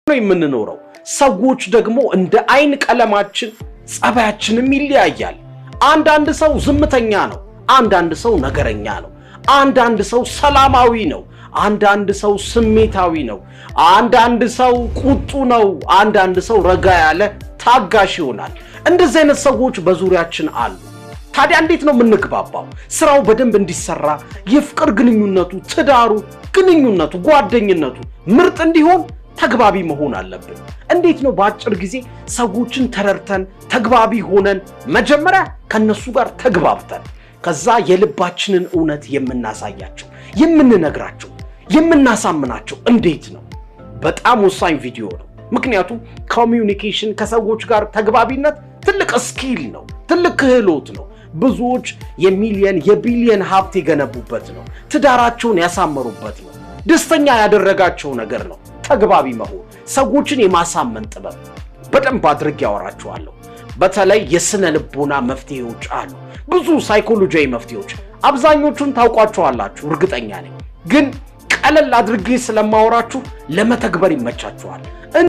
ነው የምንኖረው ሰዎች ደግሞ እንደ አይን ቀለማችን ጸባያችንም ይለያያል አንዳንድ ሰው ዝምተኛ ነው አንዳንድ ሰው ነገረኛ ነው አንዳንድ ሰው ሰላማዊ ነው አንዳንድ ሰው ስሜታዊ ነው አንዳንድ ሰው ቁጡ ነው አንዳንድ ሰው ረጋ ያለ ታጋሽ ይሆናል እንደዚህ አይነት ሰዎች በዙሪያችን አሉ ታዲያ እንዴት ነው የምንግባባው ስራው በደንብ እንዲሰራ የፍቅር ግንኙነቱ ትዳሩ ግንኙነቱ ጓደኝነቱ ምርጥ እንዲሆን ተግባቢ መሆን አለብን እንዴት ነው በአጭር ጊዜ ሰዎችን ተረርተን ተግባቢ ሆነን መጀመሪያ ከነሱ ጋር ተግባብተን ከዛ የልባችንን እውነት የምናሳያቸው የምንነግራቸው የምናሳምናቸው እንዴት ነው በጣም ወሳኝ ቪዲዮ ነው ምክንያቱም ኮሚዩኒኬሽን ከሰዎች ጋር ተግባቢነት ትልቅ ስኪል ነው ትልቅ ክህሎት ነው ብዙዎች የሚሊየን የቢሊየን ሀብት የገነቡበት ነው ትዳራቸውን ያሳመሩበት ነው ደስተኛ ያደረጋቸው ነገር ነው ተግባቢ መሆን ሰዎችን የማሳመን ጥበብ በደንብ አድርጌ ያወራችኋለሁ በተለይ የስነ ልቦና መፍትሄዎች አሉ ብዙ ሳይኮሎጂያዊ መፍትሄዎች አብዛኞቹን ታውቋቸዋላችሁ እርግጠኛ ነኝ ግን ቀለል አድርጌ ስለማወራችሁ ለመተግበር ይመቻችኋል